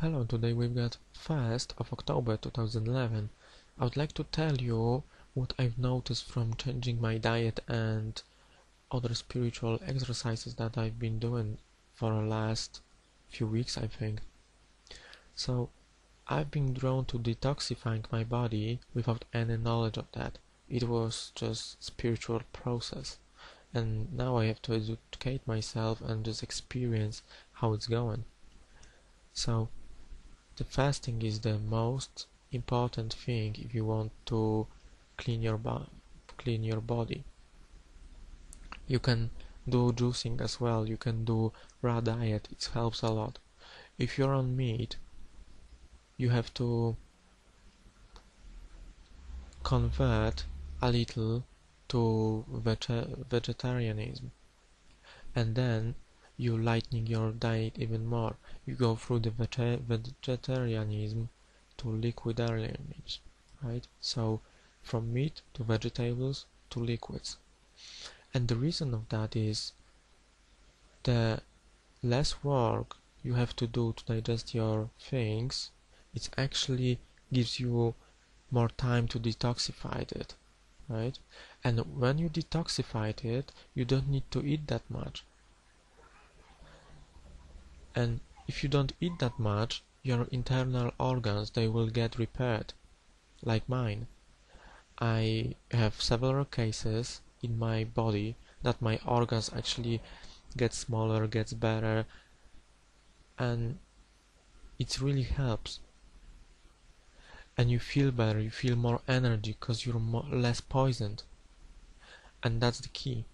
Hello, today we've got 1st of October 2011. I would like to tell you what I've noticed from changing my diet and other spiritual exercises that I've been doing for the last few weeks, I think. So, I've been drawn to detoxifying my body without any knowledge of that. It was just spiritual process. And now I have to educate myself and just experience how it's going. So, the fasting is the most important thing if you want to clean your body. You can do juicing as well. You can do raw diet. It helps a lot. If you're on meat, you have to convert a little to vegetarianism, and then you lightening your diet even more. You go through the vegetarianism to liquidarianism, right? So from meat to vegetables to liquids. And the reason of that is the less work you have to do to digest your things, it actually gives you more time to detoxify it, right? And when you detoxify it, you don't need to eat that much. And if you don't eat that much, your internal organs, they will get repaired, like mine. I have several cases in my body that my organs actually get smaller, gets better, and it really helps. And you feel better, you feel more energy because you're less poisoned. And that's the key.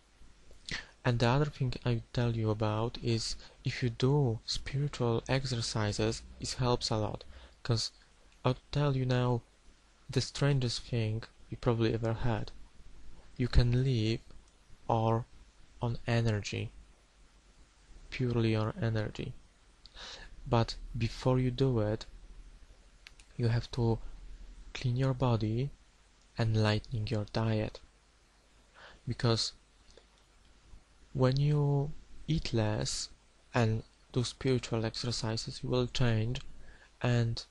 And the other thing I tell you about is if you do spiritual exercises, it helps a lot. Because I'll tell you now the strangest thing you probably ever had. You can live on energy, purely on energy. But before you do it, you have to clean your body and lightening your diet. Because when you eat less and do spiritual exercises, you will change, and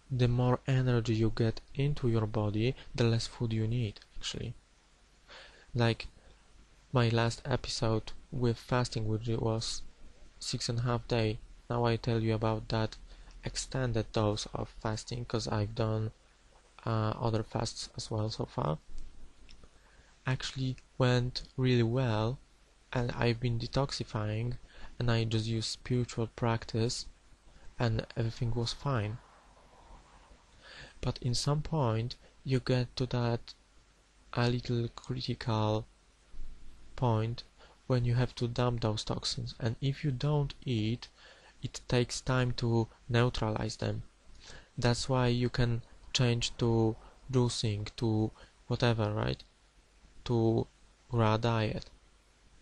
the more energy you get into your body, the less food you need, actually. Like my last episode with fasting, which was 6.5 days. Now I tell you about that extended dose of fasting, because I've done other fasts as well so far. Actually went really well, and I've been detoxifying, and I just used spiritual practice and everything was fine. But in some point you get to that a little critical point when you have to dump those toxins, and if you don't eat, it takes time to neutralize them. That's why you can change to juicing, to whatever, right? To raw diet,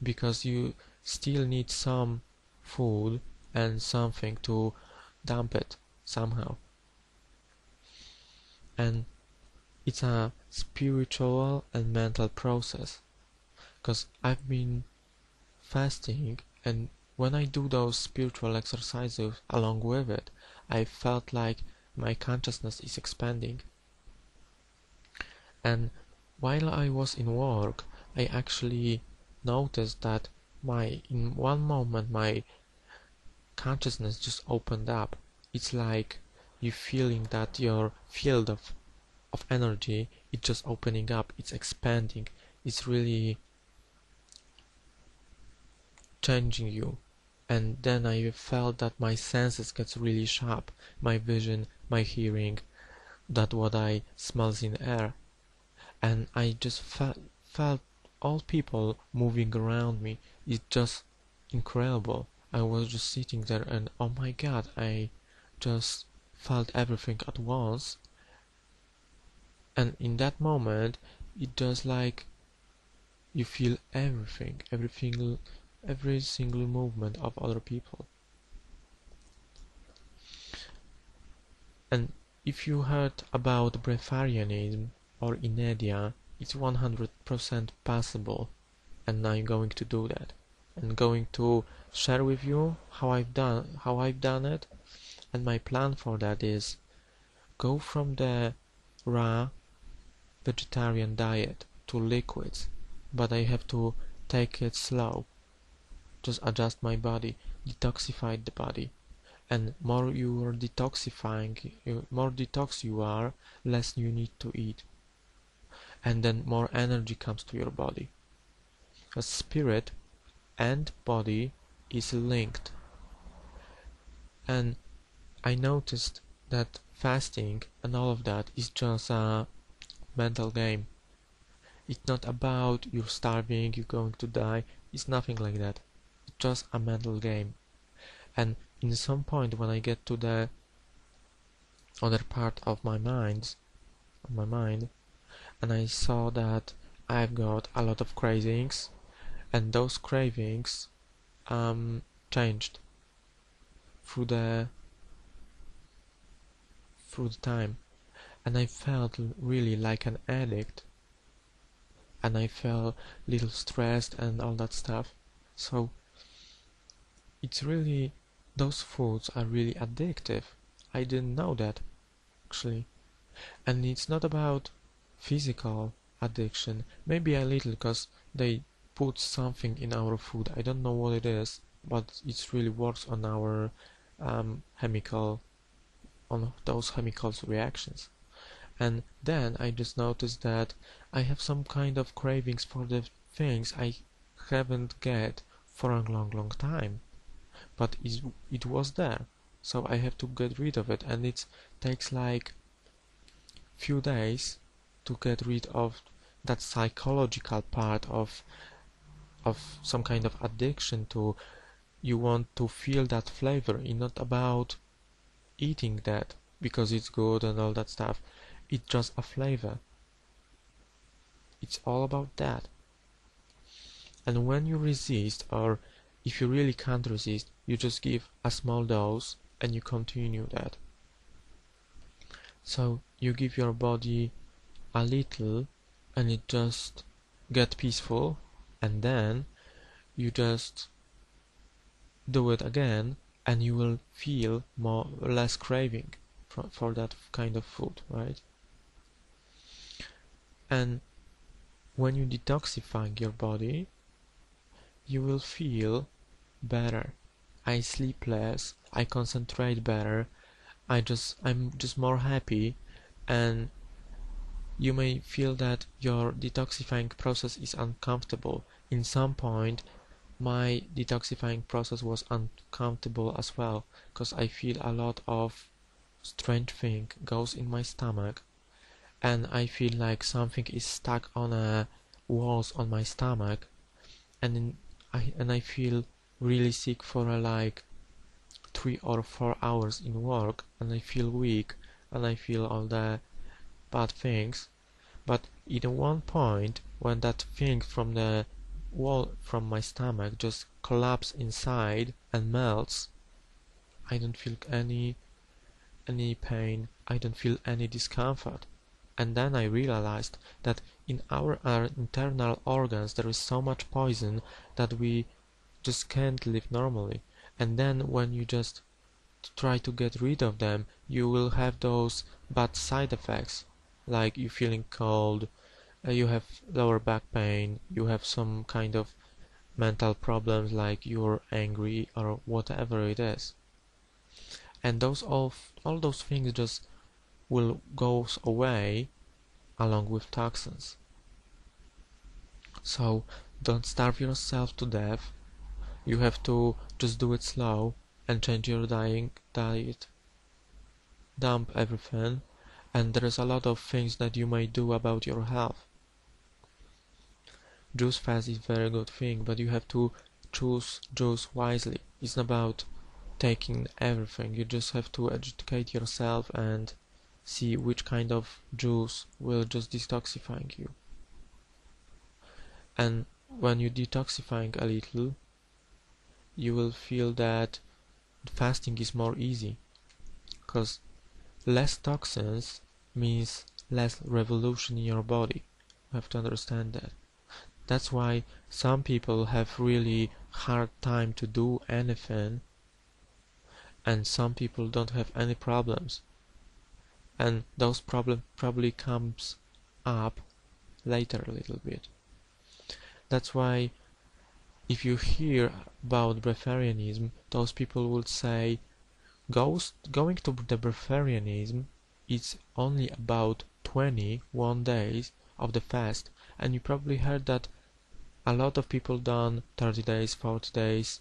because you still need some food and something to dump it somehow. And it's a spiritual and mental process, because I've been fasting, and when I do those spiritual exercises along with it, I felt like my consciousness is expanding. And while I was in work, I actually noticed that in one moment my consciousness just opened up. It's like you feeling that your field of energy is just opening up, it's expanding, it's really changing you. And then I felt that my senses gets really sharp, my vision, my hearing, that what I smells in air. And I just felt all people moving around me. It's just incredible. I was just sitting there and oh my god, I just felt everything at once. And in that moment, it just like you feel everything, every single movement of other people. And if you heard about breatharianism or inertia, it's 100% possible, and I'm going to do that. I'm going to share with you how I've done it, And my plan for that is go from the raw vegetarian diet to liquids, but I have to take it slow, just adjust my body, detoxify the body. And more you are detoxifying, more detox you are, less you need to eat. And then more energy comes to your body. Because spirit and body is linked. And I noticed that fasting and all of that is just a mental game. It's not about you're starving, you're going to die. It's nothing like that. It's just a mental game. And in some point when I get to the other part of my mind, and I saw that I've got a lot of cravings, and those cravings changed through the time, and I felt really like an addict, and I felt a little stressed and all that stuff. So it's really, those foods are really addictive. I didn't know that, actually. And it's not about physical addiction, maybe a little, because they put something in our food. I don't know what it is, but it really works on our on those chemicals reactions. And then I just noticed that I have some kind of cravings for the things I haven't get for a long time, but it was there, so I have to get rid of it, and it takes like few days to get rid of that psychological part of some kind of addiction to, you want to feel that flavor. It's not about eating that because it's good and all that stuff. It's just a flavor. It's all about that. And when you resist, or if you really can't resist, you just give a small dose and you continue that. So you give your body a little and it just get peaceful, and then you just do it again and you will feel less craving for that kind of food, right? And when you detoxify your body, you will feel better. I sleep less, I concentrate better, I'm just more happy. And you may feel that your detoxifying process is uncomfortable. In some point my detoxifying process was uncomfortable as well, because I feel a lot of strange thing goes in my stomach, and I feel like something is stuck on a walls on my stomach, and I feel really sick for like 3 or 4 hours in work, and I feel weak, and I feel all the bad things. But at one point, when that thing from the wall from my stomach just collapses inside and melts, I don't feel any pain, I don't feel any discomfort. And then I realized that in our internal organs there is so much poison that we just can't live normally. And then when you just try to get rid of them, you will have those bad side effects, like you feeling cold, you have lower back pain, you have some kind of mental problems like you're angry or whatever it is. And all those things just will goes away along with toxins. So don't starve yourself to death. You have to just do it slow and change your diet, dump everything, and there is a lot of things that you may do about your health. Juice fast is a very good thing, but you have to choose juice wisely. It's not about taking everything. You just have to educate yourself and see which kind of juice will just detoxifying you. And when you're detoxifying a little, you will feel that fasting is more easy, because less toxins means less revolution in your body. You have to understand that. That's why some people have really hard time to do anything, and some people don't have any problems, and those problems probably comes up later a little bit. That's why if you hear about breatharianism, those people would say going to the breatharianism is only about 21 days of the fast, and you probably heard that a lot of people done 30 days, 40 days,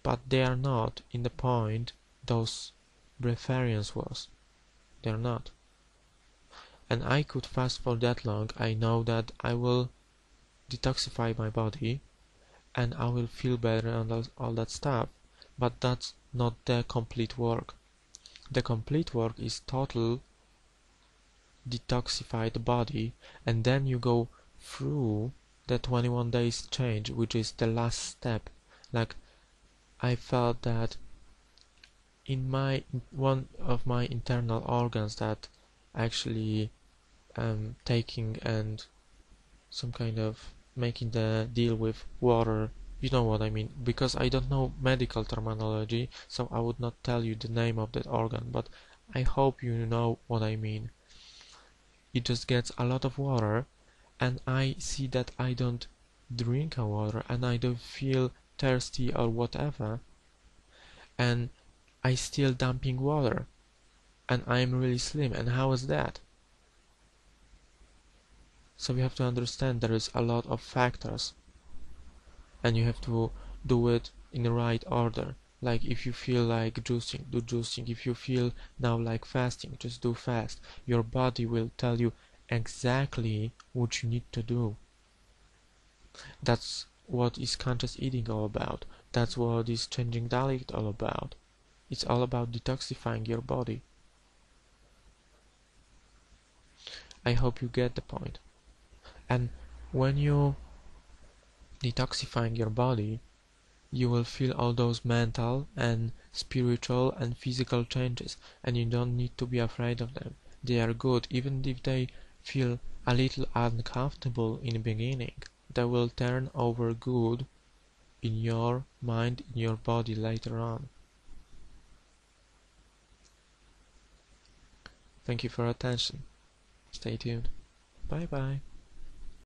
but they are not in the point those breatharians was. They're not. And I could fast for that long. I know that I will detoxify my body and I will feel better and all that stuff, but that's not the complete work. The complete work is total detoxify the body, and then you go through the 21 days change, which is the last step. Like, I felt that in one of my internal organs that actually taking and some kind of making the deal with water. You know what I mean, because I don't know medical terminology, so I would not tell you the name of that organ, but I hope you know what I mean. It just gets a lot of water, and I see that I don't drink a water and I don't feel thirsty or whatever, and I still dumping water, and I'm really slim. And how is that? So you have to understand there is a lot of factors, and you have to do it in the right order. Like, if you feel like juicing, do juicing. If you feel now like fasting, just do fast. Your body will tell you exactly what you need to do. That's what is conscious eating all about. That's what is changing diet all about. It's all about detoxifying your body. I hope you get the point. And when you detoxifying your body, you will feel all those mental and spiritual and physical changes, and you don't need to be afraid of them. They are good, even if they feel a little uncomfortable in the beginning. They will turn over good in your mind, in your body later on. Thank you for your attention. Stay tuned. Bye bye.